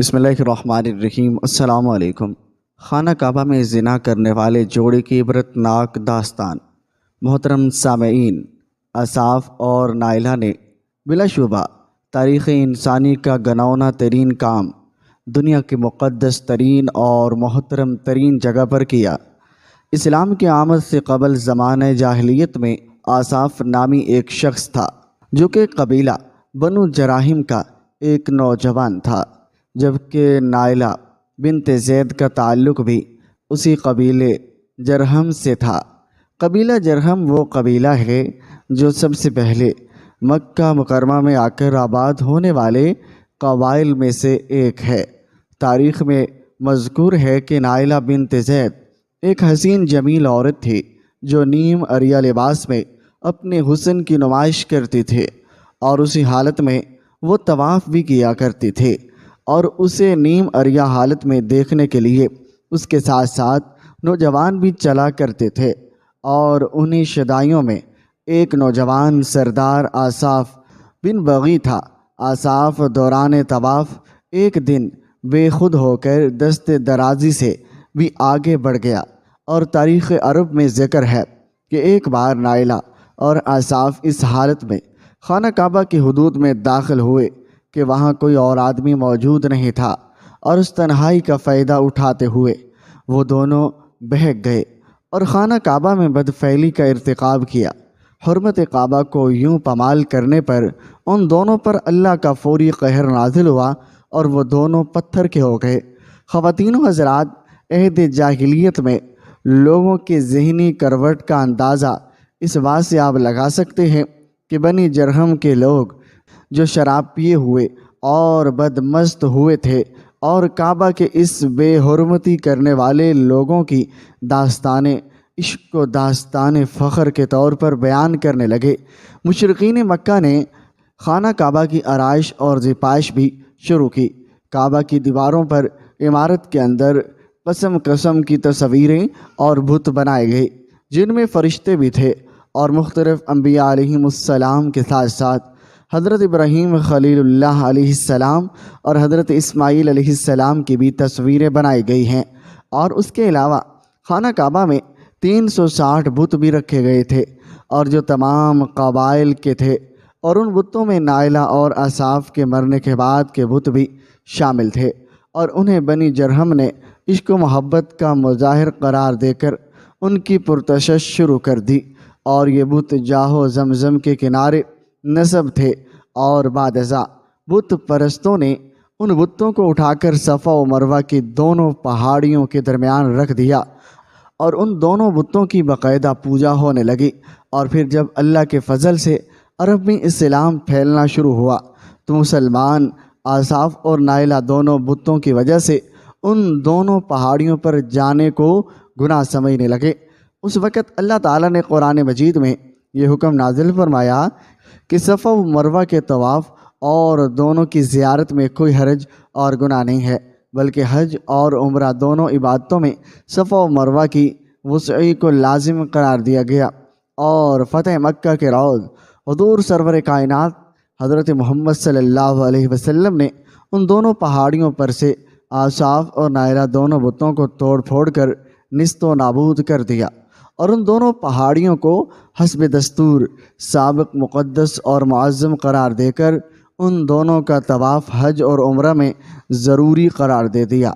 بسم اللہ الرحمن الرحیم۔ السلام علیکم۔ خانہ کعبہ میں زنا کرنے والے جوڑے کی عبرت ناک داستان۔ محترم سامعین، آصاف اور نائلہ نے بلا شبہ تاریخ انسانی کا گنونا ترین کام دنیا کی مقدس ترین اور محترم ترین جگہ پر کیا۔ اسلام کی آمد سے قبل زمانہ جاہلیت میں آصاف نامی ایک شخص تھا جو کہ قبیلہ بنو جراحم کا ایک نوجوان تھا، جبکہ نائلہ بنت زید کا تعلق بھی اسی قبیلے جرہم سے تھا۔ قبیلہ جرہم وہ قبیلہ ہے جو سب سے پہلے مکہ مکرمہ میں آ کر آباد ہونے والے قبائل میں سے ایک ہے۔ تاریخ میں مذکور ہے کہ نائلہ بنت زید ایک حسین جمیل عورت تھی جو نیم عریہ لباس میں اپنے حسن کی نمائش کرتی تھی، اور اسی حالت میں وہ طواف بھی کیا کرتی تھی، اور اسے نیم عریہ حالت میں دیکھنے کے لیے اس کے ساتھ ساتھ نوجوان بھی چلا کرتے تھے۔ اور انہی شدائیوں میں ایک نوجوان سردار آصاف بن بغی تھا۔ آصاف دوران طواف ایک دن بے خود ہو کر دست درازی سے بھی آگے بڑھ گیا، اور تاریخ عرب میں ذکر ہے کہ ایک بار نائلہ اور آصاف اس حالت میں خانہ کعبہ کی حدود میں داخل ہوئے کہ وہاں کوئی اور آدمی موجود نہیں تھا، اور اس تنہائی کا فائدہ اٹھاتے ہوئے وہ دونوں بہک گئے اور خانہ کعبہ میں بدفعلی کا ارتکاب کیا۔ حرمت کعبہ کو یوں پامال کرنے پر ان دونوں پر اللہ کا فوری قہر نازل ہوا، اور وہ دونوں پتھر کے ہو گئے۔ خواتین و حضرات، عہد جاہلیت میں لوگوں کے ذہنی کروٹ کا اندازہ اس بات سے آپ لگا سکتے ہیں کہ بنی جرہم کے لوگ جو شراب پیے ہوئے اور بدمست ہوئے تھے، اور کعبہ کے اس بے حرمتی کرنے والے لوگوں کی داستانیں عشق و داستان فخر کے طور پر بیان کرنے لگے۔ مشرقین مکہ نے خانہ کعبہ کی آرائش اور زیبائش بھی شروع کی۔ کعبہ کی دیواروں پر عمارت کے اندر قسم کی تصویریں اور بت بنائے گئے، جن میں فرشتے بھی تھے، اور مختلف انبیاء علیہم السلام کے ساتھ ساتھ حضرت ابراہیم خلیل اللہ علیہ السلام اور حضرت اسماعیل علیہ السلام کی بھی تصویریں بنائی گئی ہیں۔ اور اس کے علاوہ خانہ کعبہ میں 360 بت بھی رکھے گئے تھے، اور جو تمام قبائل کے تھے، اور ان بتوں میں نائلہ اور آصاف کے مرنے کے بعد کے بت بھی شامل تھے، اور انہیں بنی جرہم نے عشق و محبت کا مظاہر قرار دے کر ان کی پرتشش شروع کر دی، اور یہ بت جاہ و زمزم کے کنارے نصب تھے، اور بعد ازاں بت پرستوں نے ان بتوں کو اٹھا کر صفا و مروہ کی دونوں پہاڑیوں کے درمیان رکھ دیا، اور ان دونوں بتوں کی باقاعدہ پوجا ہونے لگی۔ اور پھر جب اللہ کے فضل سے عرب میں اسلام پھیلنا شروع ہوا تو مسلمان آصاف اور نائلہ دونوں بتوں کی وجہ سے ان دونوں پہاڑیوں پر جانے کو گناہ سمجھنے لگے۔ اس وقت اللہ تعالیٰ نے قرآن مجید میں یہ حکم نازل فرمایا کہ صفا و مروہ کے طواف اور دونوں کی زیارت میں کوئی حرج اور گناہ نہیں ہے، بلکہ حج اور عمرہ دونوں عبادتوں میں صفا و مروہ کی وسعی کو لازم قرار دیا گیا۔ اور فتح مکہ کے روز حضور سرور کائنات حضرت محمد صلی اللہ علیہ وسلم نے ان دونوں پہاڑیوں پر سے آصاف اور نائلہ دونوں بتوں کو توڑ پھوڑ کر نیست و نابود کر دیا، اور ان دونوں پہاڑیوں کو حسب دستور سابق مقدس اور معظم قرار دے کر ان دونوں کا طواف حج اور عمرہ میں ضروری قرار دے دیا۔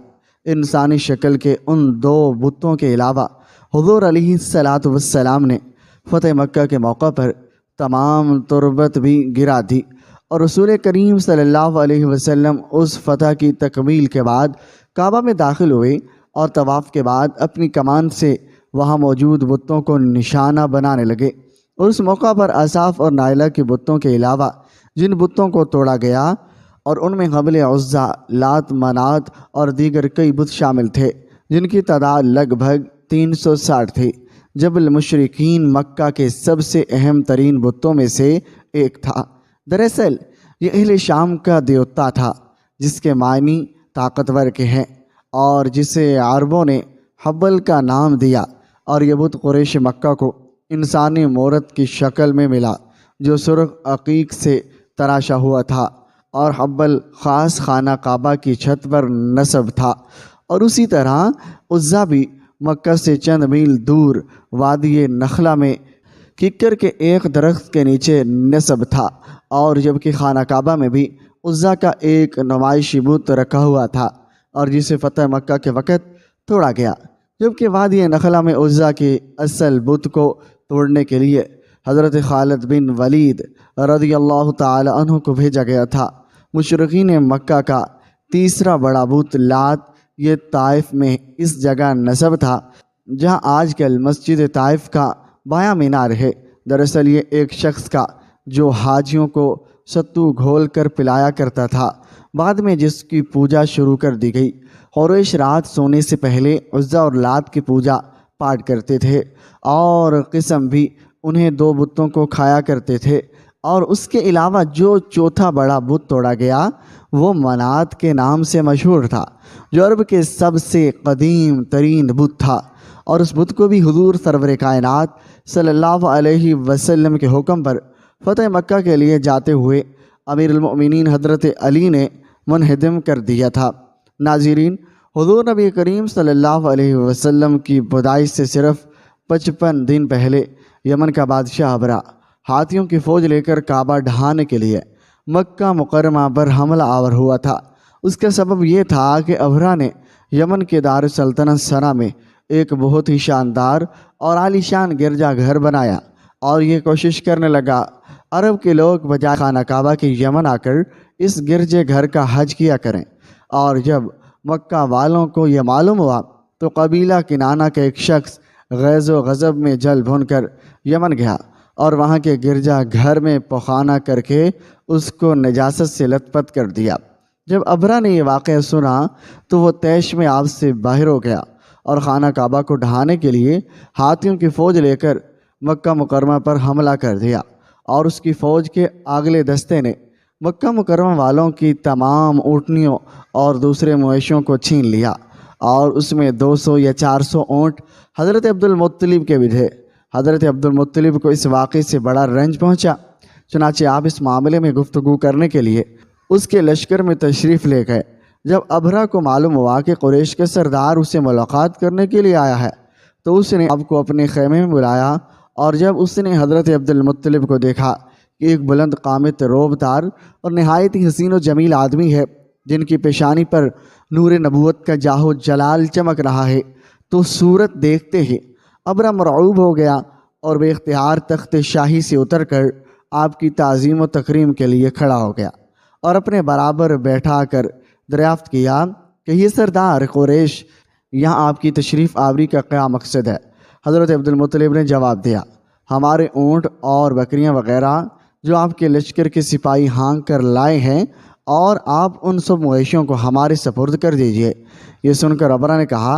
انسانی شکل کے ان دو بتوں کے علاوہ حضور علیہ السلام نے فتح مکہ کے موقع پر تمام تربت بھی گرا دی، اور رسول کریم صلی اللہ علیہ وسلم اس فتح کی تکمیل کے بعد کعبہ میں داخل ہوئے، اور طواف کے بعد اپنی کمان سے وہاں موجود بتوں کو نشانہ بنانے لگے۔ اور اس موقع پر آصاف اور نائلہ کے بتوں کے علاوہ جن بتوں کو توڑا گیا، اور ان میں حبل عزیٰ، لات، منات اور دیگر کئی بت شامل تھے، جن کی تعداد لگ بھگ 360 تھی۔ جبل مشرقین مکہ کے سب سے اہم ترین بتوں میں سے ایک تھا۔ دراصل یہ اہل شام کا دیوتا تھا، جس کے معنی طاقتور کے ہیں، اور جسے عربوں نے حبل کا نام دیا۔ اور یہ بت قریش مکہ کو انسانی مورت کی شکل میں ملا، جو سرخ عقیق سے تراشا ہوا تھا، اور حبل خاص خانہ کعبہ کی چھت پر نصب تھا، اور اسی طرح عزا بھی مکہ سے چند میل دور وادی نخلہ میں ککر کے ایک درخت کے نیچے نصب تھا، اور جبکہ خانہ کعبہ میں بھی عزا کا ایک نمائشی بت رکھا ہوا تھا اور جسے فتح مکہ کے وقت توڑا گیا، جبکہ وادی نخلہ میں عزا کے اصل بت کو توڑنے کے لیے حضرت خالد بن ولید رضی اللہ تعالی عنہ کو بھیجا گیا تھا۔ مشرکین مکہ کا تیسرا بڑا بت لات یہ طائف میں اس جگہ نصب تھا جہاں آج کل مسجد طائف کا بایاں مینار ہے۔ دراصل یہ ایک شخص کا جو حاجیوں کو ستو گھول کر پلایا کرتا تھا، بعد میں جس کی پوجا شروع کر دی گئی۔ قریش رات سونے سے پہلے عزا اور لات کی پوجا پاٹ کرتے تھے اور قسم بھی انہیں 2 بتوں کو کھایا کرتے تھے، اور اس کے علاوہ جو چوتھا بڑا بت توڑا گیا وہ منات کے نام سے مشہور تھا، جو عرب کے سب سے قدیم ترین بت تھا، اور اس بت کو بھی حضور سرور کائنات صلی اللہ علیہ وسلم کے حکم پر فتح مکہ کے لیے جاتے ہوئے امیر المؤمنین حضرت علی نے منہدم کر دیا تھا۔ ناظرین، حضور نبی کریم صلی اللہ علیہ وسلم کی پیدائش سے صرف 55 دن پہلے یمن کا بادشاہ ابرا ہاتھیوں کی فوج لے کر کعبہ ڈھانے کے لیے مکہ مکرمہ پر حملہ آور ہوا تھا۔ اس کا سبب یہ تھا کہ ابرا نے یمن کے دار السلطنت سنا میں ایک بہت ہی شاندار اور عالیشان گرجا گھر بنایا، اور یہ کوشش کرنے لگا عرب کے لوگ بجائے خانہ کعبہ کے یمن آ کر اس گرجے گھر کا حج کیا کریں۔ اور جب مکہ والوں کو یہ معلوم ہوا تو قبیلہ کنانہ کا ایک شخص غیظ و غضب میں جل بھن کر یمن گیا اور وہاں کے گرجا گھر میں پخانہ کر کے اس کو نجاست سے لت پت کر دیا۔ جب ابرا نے یہ واقعہ سنا تو وہ طیش میں آپ سے باہر ہو گیا اور خانہ کعبہ کو ڈھانے کے لیے ہاتھیوں کی فوج لے کر مکہ مکرمہ پر حملہ کر دیا، اور اس کی فوج کے اگلے دستے نے مکہ مکرمہ والوں کی تمام اونٹنیوں اور دوسرے مویشیوں کو چھین لیا، اور اس میں 200 یا 400 اونٹ حضرت عبد المطلب کے بھی تھے۔ حضرت عبد المطلب کو اس واقعے سے بڑا رنج پہنچا، چنانچہ آپ اس معاملے میں گفتگو کرنے کے لیے اس کے لشکر میں تشریف لے گئے۔ جب ابرا کو معلوم ہوا کہ قریش کے سردار اسے ملاقات کرنے کے لیے آیا ہے تو اس نے آپ کو اپنے خیمے میں بلایا، اور جب اس نے حضرت عبد المطلب کو دیکھا کہ ایک بلند قامت روب دار اور نہایت ہی حسین و جمیل آدمی ہے جن کی پیشانی پر نور نبوت کا جاہ و جلال چمک رہا ہے، تو صورت دیکھتے ہی ابرا مرعوب ہو گیا اور بے اختیار تخت شاہی سے اتر کر آپ کی تعظیم و تکریم کے لیے کھڑا ہو گیا اور اپنے برابر بیٹھا کر دریافت کیا کہ یہ سردار قریش یہاں آپ کی تشریف آوری کا کیا مقصد ہے؟ حضرت عبد المطلب نے جواب دیا، ہمارے اونٹ اور بکریاں وغیرہ جو آپ کے لشکر کے سپاہی ہانک کر لائے ہیں، اور آپ ان سب مویشیوں کو ہمارے سپرد کر دیجئے۔ یہ سن کر ابرا نے کہا،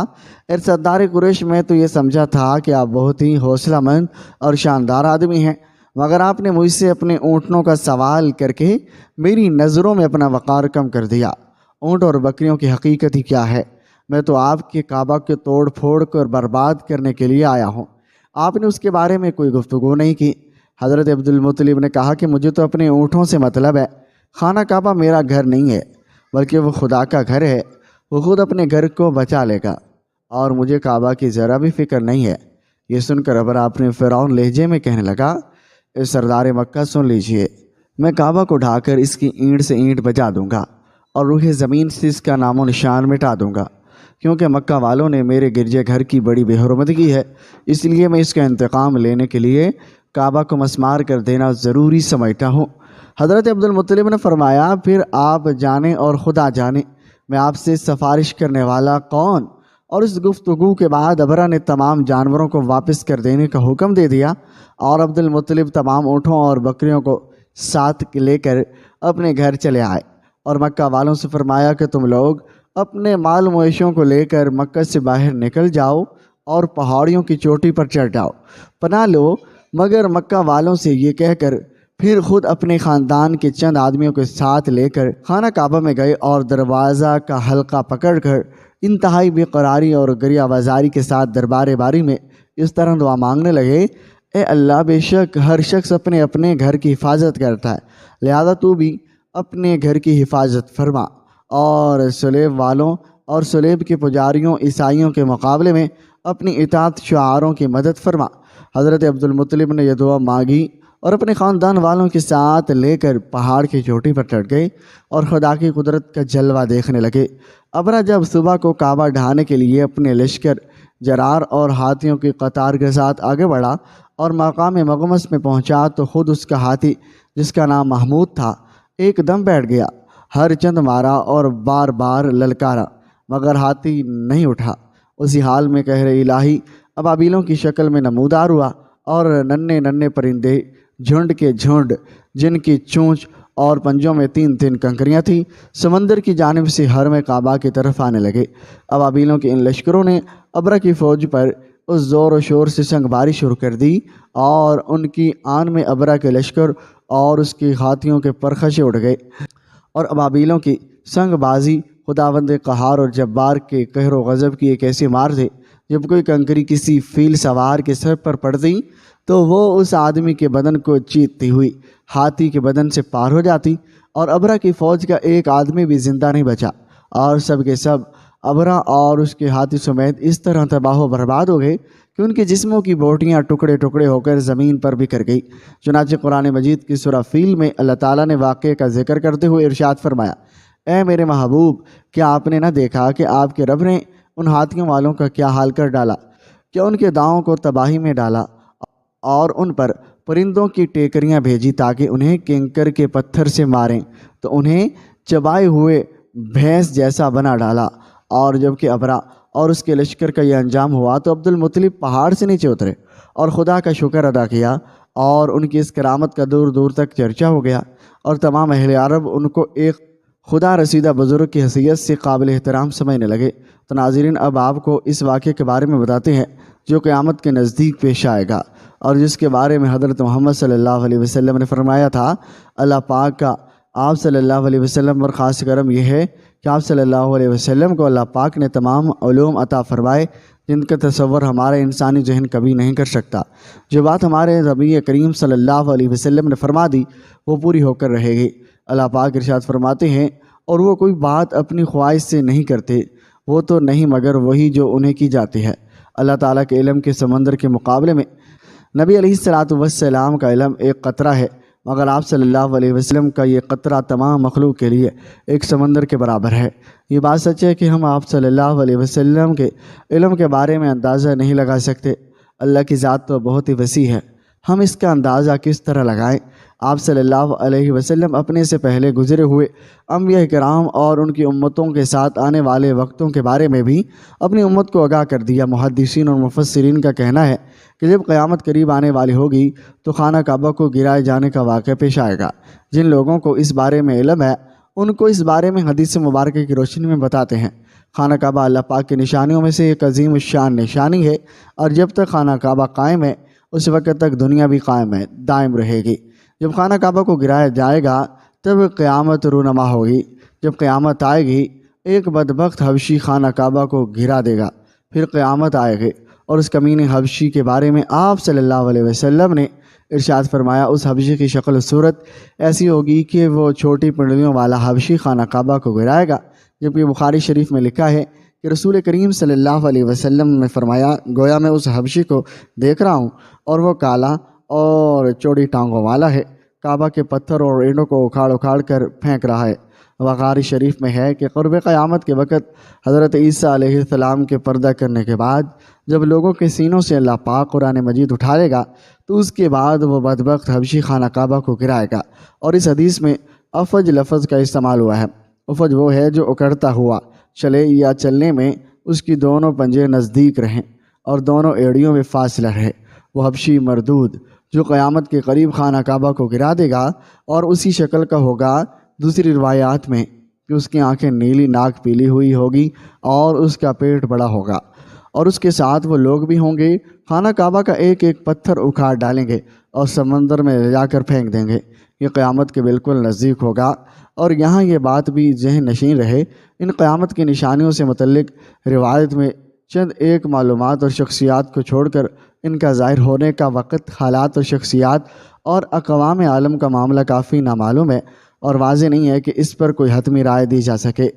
اے سردار قریش، میں تو یہ سمجھا تھا کہ آپ بہت ہی حوصلہ مند اور شاندار آدمی ہیں، مگر آپ نے مجھ سے اپنے اونٹنوں کا سوال کر کے میری نظروں میں اپنا وقار کم کر دیا۔ اونٹ اور بکریوں کی حقیقت ہی کیا ہے؟ میں تو آپ کے کعبہ کے توڑ پھوڑ کر برباد کرنے کے لیے آیا ہوں، آپ نے اس کے بارے میں کوئی گفتگو نہیں کی۔ حضرت عبد المطلب نے کہا کہ مجھے تو اپنے اونٹوں سے مطلب ہے، خانہ کعبہ میرا گھر نہیں ہے بلکہ وہ خدا کا گھر ہے، وہ خود اپنے گھر کو بچا لے گا، اور مجھے کعبہ کی ذرا بھی فکر نہیں ہے۔ یہ سن کر ابرا اپنے فرعون لہجے میں کہنے لگا، اے سردار مکہ سن لیجئے، میں کعبہ کو ڈھا کر اس کی اینٹ سے اینٹ بجا دوں گا اور روح زمین سے اس کا نام و نشان مٹا دوں گا، کیونکہ مکہ والوں نے میرے گرجے گھر کی بڑی بے حرمتی کی ہے، اس لیے میں اس کا انتقام لینے کے لیے کعبہ کو مسمار کر دینا ضروری سمجھتا ہوں۔ حضرت عبد المطلب نے فرمایا، پھر آپ جانے اور خدا جانے میں آپ سے سفارش کرنے والا کون؟ اور اس گفتگو کے بعد ابرا نے تمام جانوروں کو واپس کر دینے کا حکم دے دیا، اور عبد المطلب تمام اونٹوں اور بکریوں کو ساتھ لے کر اپنے گھر چلے آئے، اور مکہ والوں سے فرمایا کہ تم لوگ اپنے مال مویشیوں کو لے کر مکہ سے باہر نکل جاؤ اور پہاڑیوں کی چوٹی پر چڑھ جاؤ، پناہ لو۔ مگر مکہ والوں سے یہ کہہ کر پھر خود اپنے خاندان کے چند آدمیوں کے ساتھ لے کر خانہ کعبہ میں گئے اور دروازہ کا حلقہ پکڑ کر انتہائی بے قراری اور گریہ بازاری کے ساتھ دربار باری میں اس طرح دعا مانگنے لگے، اے اللہ، بے شک ہر شخص اپنے اپنے گھر کی حفاظت کرتا ہے، لہذا تو بھی اپنے گھر کی حفاظت فرما، اور سلیب والوں اور سلیب کے پجاریوں عیسائیوں کے مقابلے میں اپنی اطاعت شعاروں کی مدد فرما۔ حضرت عبد المطلب نے یہ دعا مانگی اور اپنے خاندان والوں کے ساتھ لے کر پہاڑ کی چوٹی پر چڑھ گئے اور خدا کی قدرت کا جلوہ دیکھنے لگے۔ ابرہ جب صبح کو کعبہ ڈھانے کے لیے اپنے لشکر جرار اور ہاتھیوں کی قطار کے ساتھ آگے بڑھا اور مقام مغمس میں پہنچا تو خود اس کا ہاتھی، جس کا نام محمود تھا، ایک دم بیٹھ گیا۔ ہر چند مارا اور بار بار للکارا، مگر ہاتھی نہیں اٹھا۔ اسی حال میں قہر الہی ابابیلوں کی شکل میں نمودار ہوا، اور ننھے ننھے پرندے جھنڈ کے جھنڈ، جن کی چونچ اور پنجوں میں 3 کنکریاں تھیں، سمندر کی جانب سے حرم کعبہ کی طرف آنے لگے۔ ابابیلوں کے ان لشکروں نے ابرہ کی فوج پر اس زور و شور سے سنگ باری شروع کر دی، اور ان کی آن میں ابرہ کے لشکر اور اس کی ہاتھیوں کے پرخاشے اٹھ گئے۔ اور ابابیلوں کی سنگ بازی خداوند قہار اور جبار کے قہر و غضب کی ایک ایسی مار تھی، جب کوئی کنکری کسی فیل سوار کے سر پر پڑتی تو وہ اس آدمی کے بدن کو چیرتی ہوئی ہاتھی کے بدن سے پار ہو جاتی، اور ابرہ کی فوج کا ایک آدمی بھی زندہ نہیں بچا، اور سب کے سب ابرہ اور اس کے ہاتھی سمیت اس طرح تباہ و برباد ہو گئے کہ ان کے جسموں کی بوٹیاں ٹکڑے ٹکڑے ہو کر زمین پر بکھر گئی۔ چنانچہ قرآن مجید کی سورہ فیل میں اللہ تعالیٰ نے واقعے کا ذکر کرتے ہوئے ارشاد فرمایا، اے میرے محبوب، کیا آپ نے نہ دیکھا کہ آپ کے رب نے ان ہاتھیوں والوں کا کیا حال کر ڈالا؟ کیا ان کے داؤں کو تباہی میں ڈالا اور ان پر پرندوں کی ٹیکریاں بھیجی تاکہ انہیں کنکر کے پتھر سے ماریں، تو انہیں چبائے ہوئے بھینس جیسا بنا ڈالا۔ اور جب کہ ابرہ اور اس کے لشکر کا یہ انجام ہوا تو عبد المطلب پہاڑ سے نیچے اترے اور خدا کا شکر ادا کیا، اور ان کی اس کرامت کا دور دور تک چرچا ہو گیا، اور تمام اہل عرب ان کو ایک خدا رسیدہ بزرگ کی حیثیت سے قابل احترام سمجھنے لگے۔ تو ناظرین، اب آپ کو اس واقعے کے بارے میں بتاتے ہیں جو قیامت کے نزدیک پیش آئے گا، اور جس کے بارے میں حضرت محمد صلی اللہ علیہ وسلم نے فرمایا تھا، اللہ پاک کا آپ صلی اللہ علیہ وسلم پر خاص کرم یہ ہے کہ آپ صلی اللہ علیہ وسلم کو اللہ پاک نے تمام علوم عطا فرمائے جن کا تصور ہمارا انسانی ذہن کبھی نہیں کر سکتا۔ جو بات ہمارے نبی کریم صلی اللہ علیہ وسلم نے فرما دی وہ پوری ہو کر رہے گی۔ اللہ پاک ارشاد فرماتے ہیں، اور وہ کوئی بات اپنی خواہش سے نہیں کرتے، وہ تو نہیں مگر وہی جو انہیں کی جاتی ہے۔ اللہ تعالیٰ کے علم کے سمندر کے مقابلے میں نبی علیہ السلام کا علم ایک قطرہ ہے، مگر آپ صلی اللہ علیہ وسلم کا یہ قطرہ تمام مخلوق کے لیے ایک سمندر کے برابر ہے۔ یہ بات سچ ہے کہ ہم آپ صلی اللہ علیہ وسلم کے علم کے بارے میں اندازہ نہیں لگا سکتے۔ اللہ کی ذات تو بہت ہی وسیع ہے، ہم اس کا اندازہ کس طرح لگائیں؟ آپ صلی اللہ علیہ وسلم اپنے سے پہلے گزرے ہوئے انبیاء کرام اور ان کی امتوں کے ساتھ آنے والے وقتوں کے بارے میں بھی اپنی امت کو آگاہ کر دیا۔ محدثین اور مفسرین کا کہنا ہے کہ جب قیامت قریب آنے والی ہوگی تو خانہ کعبہ کو گرائے جانے کا واقعہ پیش آئے گا۔ جن لوگوں کو اس بارے میں علم ہے ان کو اس بارے میں حدیث مبارکہ کی روشنی میں بتاتے ہیں۔ خانہ کعبہ اللہ پاک کی نشانیوں میں سے ایک عظیم الشان نشانی ہے، اور جب تک خانہ کعبہ قائم ہے اس وقت تک دنیا بھی قائم ہے، دائم رہے گی۔ جب خانہ کعبہ کو گرایا جائے گا تب قیامت رونما ہوگی۔ جب قیامت آئے گی ایک بدبخت حبشی خانہ کعبہ کو گرا دے گا، پھر قیامت آئے گی، اور اس کمینے حبشی کے بارے میں آپ صلی اللہ علیہ وسلم نے ارشاد فرمایا، اس حبشی کی شکل و صورت ایسی ہوگی کہ وہ چھوٹی پنڈلیوں والا حبشی خانہ کعبہ کو گرائے گا۔ جبکہ بخاری شریف میں لکھا ہے کہ رسول کریم صلی اللہ علیہ وسلم نے فرمایا، گویا میں اس حبشی کو دیکھ رہا ہوں اور وہ کالا اور چوڑی ٹانگوں والا ہے، کعبہ کے پتھر اور اینٹوں کو اکھاڑ اکھاڑ کر پھینک رہا ہے۔ بخاری شریف میں ہے کہ قرب قیامت کے وقت حضرت عیسیٰ علیہ السلام کے پردہ کرنے کے بعد جب لوگوں کے سینوں سے اللہ پاک قرآن مجید اٹھا لے گا تو اس کے بعد وہ بدبخت حبشی خانہ کعبہ کو گرائے گا۔ اور اس حدیث میں افج لفظ کا استعمال ہوا ہے۔ افج وہ ہے جو اکڑتا ہوا چلے یا چلنے میں اس کی دونوں پنجے نزدیک رہیں اور دونوں ایڑیوں میں فاصلہ رہے۔ وہ حبشی مردود جو قیامت کے قریب خانہ کعبہ کو گرا دے گا اور اسی شکل کا ہوگا۔ دوسری روایات میں کہ اس کی آنکھیں نیلی، ناک پیلی ہوئی ہوگی اور اس کا پیٹ بڑا ہوگا، اور اس کے ساتھ وہ لوگ بھی ہوں گے۔ خانہ کعبہ کا ایک ایک پتھر اکھاڑ ڈالیں گے اور سمندر میں لے جا کر پھینک دیں گے۔ یہ قیامت کے بالکل نزدیک ہوگا۔ اور یہاں یہ بات بھی ذہن نشین رہے، ان قیامت کی نشانیوں سے متعلق روایت میں چند ایک معلومات اور شخصیات کو چھوڑ کر ان کا ظاہر ہونے کا وقت، حالات اور شخصیات اور اقوام عالم کا معاملہ کافی نامعلوم ہے۔ اور واضح نہیں ہے کہ اس پر کوئی حتمی رائے دی جا سکے،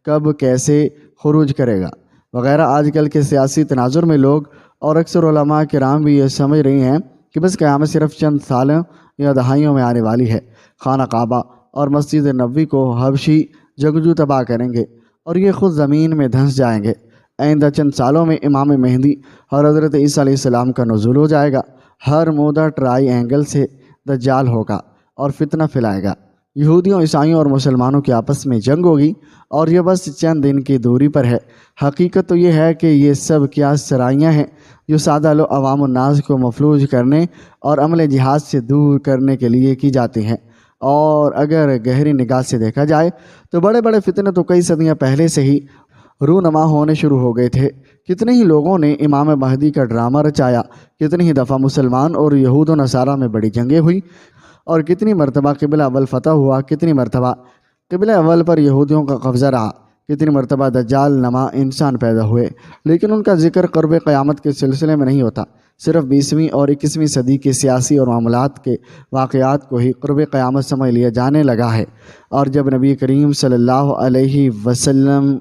کب کیسے خروج کرے گا وغیرہ۔ آج کل کے سیاسی تناظر میں لوگ اور اکثر علماء کرام بھی یہ سمجھ رہی ہیں کہ بس قیامت صرف چند سالوں یا دہائیوں میں آنے والی ہے۔ خانہ کعبہ اور مسجد نبوی کو حبشی جنگجو تباہ کریں گے اور یہ خود زمین میں دھنس جائیں گے۔ آئندہ چند سالوں میں امام مہدی اور حضرت عیسیٰ علیہ السلام کا نزول ہو جائے گا۔ ہر مودہ ٹرائی اینگل سے دجال ہوگا اور فتنہ پھیلائے گا۔ یہودیوں، عیسائیوں اور مسلمانوں کی آپس میں جنگ ہوگی اور یہ بس چند دن کی دوری پر ہے۔ حقیقت تو یہ ہے کہ یہ سب کیا سرائیاں ہیں جو سادہ لو عوام الناس کو مفلوج کرنے اور عمل جہاد سے دور کرنے کے لیے کی جاتی ہیں۔ اور اگر گہری نگاہ سے دیکھا جائے تو بڑے بڑے فتنے تو کئی صدیاں پہلے سے ہی رونما ہونے شروع ہو گئے تھے۔ کتنے ہی لوگوں نے امام مہدی کا ڈرامہ رچایا، کتنی ہی دفعہ مسلمان اور یہود و نصارہ میں بڑی جنگیں ہوئی، اور کتنی مرتبہ قبلہ اول فتح ہوا، کتنی مرتبہ قبلہ اول پر یہودیوں کا قبضہ رہا، کتنی مرتبہ دجال نما انسان پیدا ہوئے، لیکن ان کا ذکر قرب قیامت کے سلسلے میں نہیں ہوتا۔ صرف 20ویں اور 21ویں صدی کے سیاسی اور معاملات کے واقعات کو ہی قرب قیامت سمجھ لیا جانے لگا ہے، اور جب نبی کریم صلی اللہ علیہ وسلم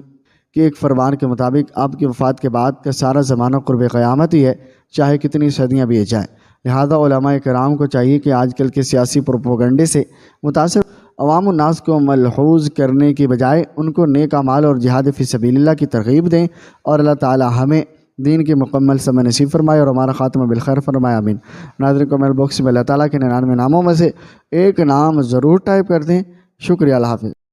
کے ایک فرمان کے مطابق آپ کی وفات کے بعد کا سارا زمانہ قرب قیامت ہی ہے، چاہے کتنی صدیاں بیت جائیں۔ لہذا علماء کرام کو چاہیے کہ آج کل کے سیاسی پروپیگنڈے سے متاثر عوام الناس کو ملحوظ کرنے کی بجائے ان کو نیک اعمال اور جہاد فی سبیل اللہ کی ترغیب دیں، اور اللہ تعالی ہمیں دین کی مکمل سمجھ نصیب فرمائے اور ہمارا خاتمہ بالخیر فرمائے، آمین۔ ناظرین، کمنٹ باکس میں اللہ تعالیٰ کے 99 ناموں میں سے ایک نام ضرور ٹائپ کر دیں۔ شکریہ، اللہ حافظ۔